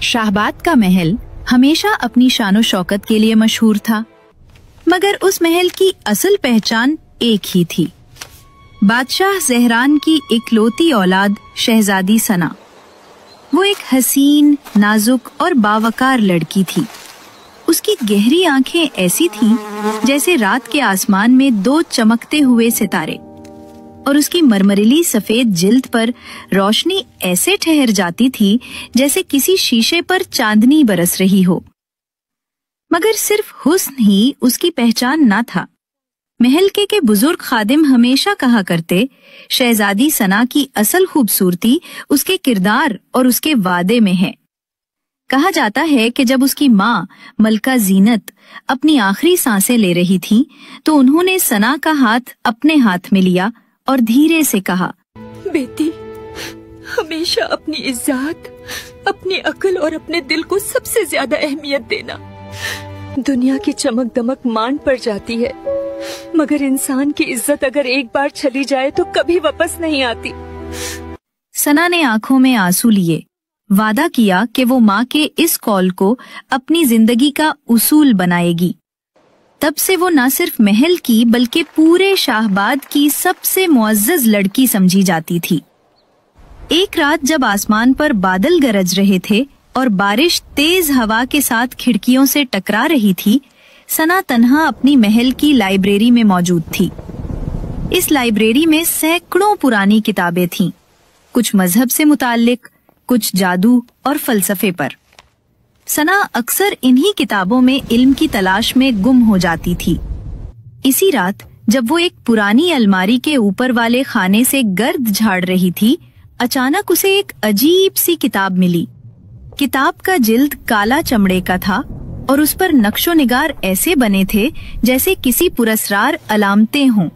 शाहबाद का महल हमेशा अपनी शानो शौकत के लिए मशहूर था, मगर उस महल की असल पहचान एक ही थी। बादशाह ज़हरान की इकलौती औलाद शहजादी सना। वो एक हसीन, नाजुक और बावकार लड़की थी। उसकी गहरी आंखें ऐसी थीं जैसे रात के आसमान में दो चमकते हुए सितारे, और उसकी मरमरीली सफेद जिल्द पर रोशनी ऐसे ठहर जाती थी जैसे किसी शीशे पर चांदनी बरस रही हो। मगर सिर्फ हुस्न ही उसकी पहचान न था। महल के बुजुर्ग खादिम हमेशा कहा करते, शहजादी सना की असल खूबसूरती उसके किरदार और उसके वादे में है। कहा जाता है कि जब उसकी माँ मलका जीनत अपनी आखिरी सांसें ले रही थी तो उन्होंने सना का हाथ अपने हाथ में लिया और धीरे से कहा, बेटी, हमेशा अपनी इज्जत, अपनी अक्ल और अपने दिल को सबसे ज्यादा अहमियत देना। दुनिया की चमक दमक मान पड़ जाती है, मगर इंसान की इज्जत अगर एक बार चली जाए तो कभी वापस नहीं आती। सना ने आंखों में आंसू लिए, वादा किया कि वो माँ के इस कॉल को अपनी जिंदगी का उसूल बनाएगी। तब से वो न सिर्फ महल की बल्कि पूरे शाहबाद की सबसे मुअज्जज लड़की समझी जाती थी। एक रात जब आसमान पर बादल गरज रहे थे और बारिश तेज हवा के साथ खिड़कियों से टकरा रही थी, सना तन्हा अपनी महल की लाइब्रेरी में मौजूद थी। इस लाइब्रेरी में सैकड़ों पुरानी किताबें थीं, कुछ मजहब से मुताल्लिक, कुछ जादू और फलसफे पर। सना अक्सर इन्हीं किताबों में इल्म की तलाश में गुम हो जाती थी। इसी रात जब वो एक पुरानी अलमारी के ऊपर वाले खाने से गर्द झाड़ रही थी, अचानक उसे एक अजीब सी किताब मिली। किताब का जिल्द काला चमड़े का था और उस पर नक्शो निगार ऐसे बने थे जैसे किसी पुरस्कार अलामतें हों।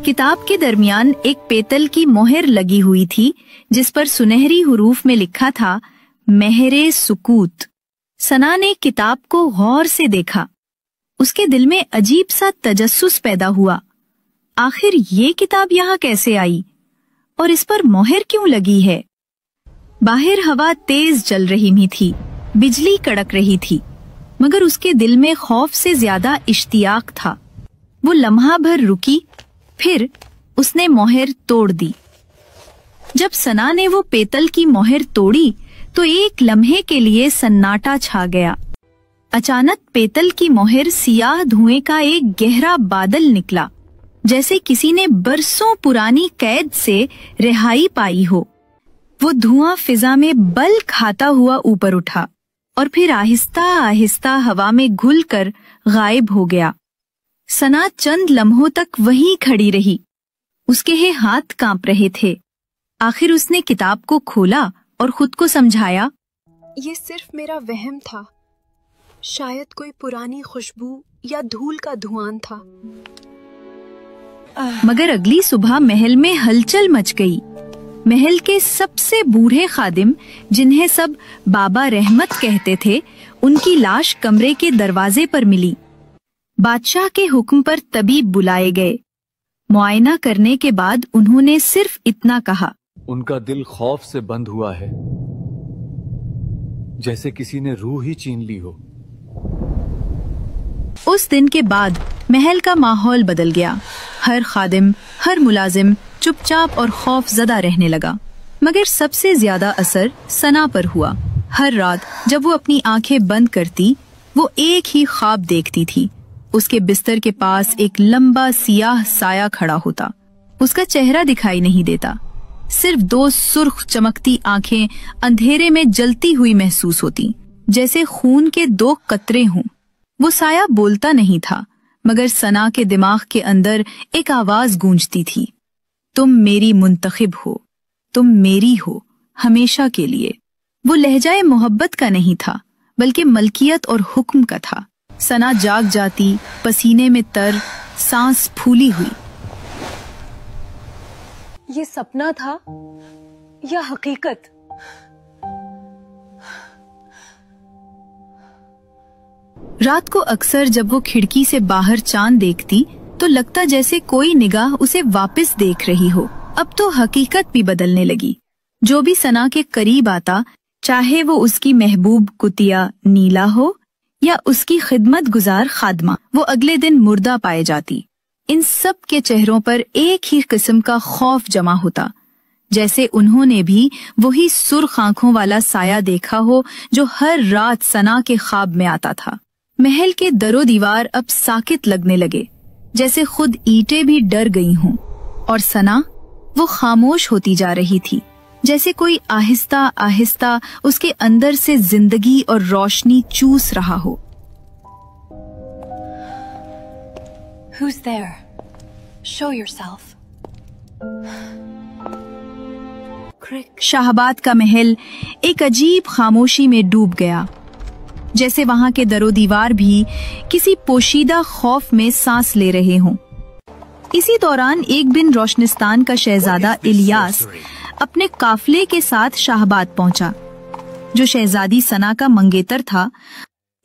किताब के दरमियान एक पेतल की मोहर लगी हुई थी जिस पर सुनहरी हुरूफ में लिखा था, महरे सुकूत। सना ने किताब को गौर से देखा। उसके दिल में अजीब सा तजस्सुस पैदा हुआ। आखिर ये किताब यहाँ कैसे आई और इस पर मोहर क्यों लगी है? बाहर हवा तेज चल रही थी, बिजली कड़क रही थी, मगर उसके दिल में खौफ से ज्यादा इश्तियाक था। वो लम्हा भर रुकी, फिर उसने मोहर तोड़ दी। जब सना ने वो पेतल की मोहर तोड़ी तो एक लम्हे के लिए सन्नाटा छा गया। अचानक पेतल की मोहर सियाह धुएं का एक गहरा बादल निकला, जैसे किसी ने बरसों पुरानी कैद से रिहाई पाई हो। वो धुआं फिजा में बल खाता हुआ ऊपर उठा और फिर आहिस्ता आहिस्ता हवा में घुलकर गायब हो गया। सना चंद लम्हों तक वहीं खड़ी रही। उसके हाथ कांप रहे थे। आखिर उसने किताब को खोला और खुद को समझाया, ये सिर्फ मेरा वहम था, शायद कोई पुरानी खुशबू या धूल का धुआं था। मगर अगली सुबह महल में हलचल मच गई। महल के सबसे बूढ़े खादिम, जिन्हें सब बाबा रहमत कहते थे, उनकी लाश कमरे के दरवाजे पर मिली। बादशाह के हुक्म पर तबीब बुलाए गए। मुआयना करने के बाद उन्होंने सिर्फ इतना कहा, उनका दिल खौफ से बंद हुआ है, जैसे किसी ने रूह ही छीन ली हो। उस दिन के बाद महल का माहौल बदल गया। हर खादिम, हर मुलाजिम चुपचाप और खौफ ज़दा रहने लगा। मगर सबसे ज्यादा असर सना पर हुआ। हर रात जब वो अपनी आंखें बंद करती, वो एक ही ख्वाब देखती थी। उसके बिस्तर के पास एक लंबा सियाह साया खड़ा होता। उसका चेहरा दिखाई नहीं देता, सिर्फ दो सुर्ख चमकती आंखें अंधेरे में जलती हुई महसूस होती, जैसे खून के दो कतरे हों। वो साया बोलता नहीं था, मगर सना के दिमाग के अंदर एक आवाज गूंजती थी, तुम मेरी मुंतखिब हो, तुम मेरी हो हमेशा के लिए। वो लहजाए मोहब्बत का नहीं था, बल्कि मलकियत और हुक्म का था। सना जाग जाती, पसीने में तर, सांस फूली हुई। ये सपना था या हकीकत? रात को अक्सर जब वो खिड़की से बाहर चांद देखती तो लगता जैसे कोई निगाह उसे वापस देख रही हो। अब तो हकीकत भी बदलने लगी। जो भी सना के करीब आता चाहे वो उसकी महबूब कुतिया नीला हो या उसकी खिदमत गुजार खादमा, वो अगले दिन मुर्दा पाए जाती। इन सब के चेहरों पर एक ही किस्म का खौफ जमा होता, जैसे उन्होंने भी वही सुर्ख आंखों वाला साया देखा हो जो हर रात सना के ख्वाब में आता था। महल के दरो दीवार अब साकित लगने लगे, जैसे खुद ईंटें भी डर गई हों, और सना वो खामोश होती जा रही थी, जैसे कोई आहिस्ता आहिस्ता उसके अंदर से जिंदगी और रोशनी चूस रहा हो। Who's there? Show yourself. Shahabad का महल एक अजीब खामोशी में डूब गया, जैसे वहां के दरो दीवार भी किसी पोशीदा खौफ में सांस ले रहे हों। इसी दौरान एक दिन रोशनिस्तान का शहजादा इलियास अपने काफले के साथ शाहबाद पहुंचा, जो शहजादी सना का मंगेतर था।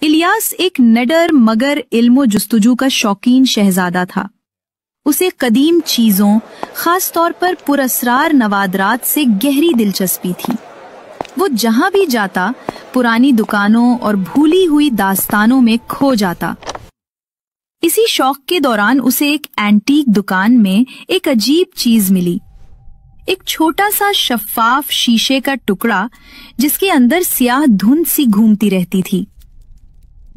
इलियास एक निडर मगर इल्मो जुस्तजू का शौकीन शहजादा था। उसे कदीम चीजों, खास तौर पर पुरअसरार नवादरात से गहरी दिलचस्पी थी। वो जहां भी जाता पुरानी दुकानों और भूली हुई दास्तानों में खो जाता। इसी शौक के दौरान उसे एक एंटीक दुकान में एक अजीब चीज मिली, एक छोटा सा शफ्फाफ शीशे का टुकड़ा जिसके अंदर स्याह धुंध सी घूमती रहती थी।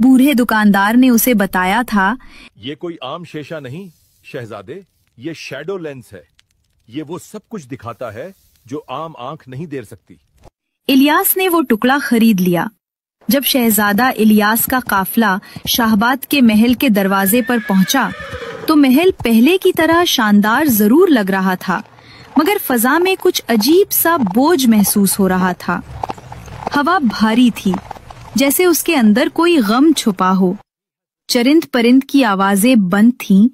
बूढ़े दुकानदार ने उसे बताया था, ये कोई आम शीशा नहीं शहजादे, ये शैडो लेंस है। ये वो सब कुछ दिखाता है जो आम आंख नहीं देख सकती। इलियास ने वो टुकड़ा खरीद लिया। जब शहजादा इलियास का काफला शाहबाद के महल के दरवाजे पर पहुंचा, तो महल पहले की तरह शानदार जरूर लग रहा था, मगर फजा में कुछ अजीब सा बोझ महसूस हो रहा था। हवा भारी थी, जैसे उसके अंदर कोई गम छुपा हो। चरिंद परिंद की आवाजें बंद थीं,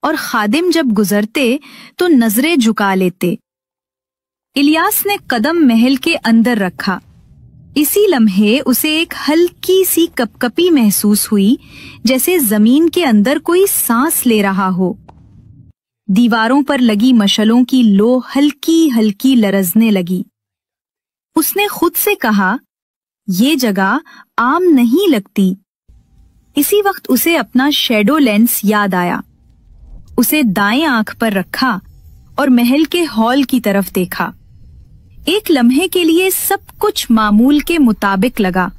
और खादिम जब गुजरते तो नजरें झुका लेते। इलियास ने कदम महल के अंदर रखा। इसी लम्हे उसे एक हल्की सी कपकपी महसूस हुई, जैसे जमीन के अंदर कोई सांस ले रहा हो। दीवारों पर लगी मशलों की लो हल्की हल्की लरजने लगी। उसने खुद से कहा, ये जगह आम नहीं लगती। इसी वक्त उसे अपना शैडो लेंस याद आया। उसे दाएं आंख पर रखा और महल के हॉल की तरफ देखा। एक लम्हे के लिए सब कुछ मामूल के मुताबिक लगा,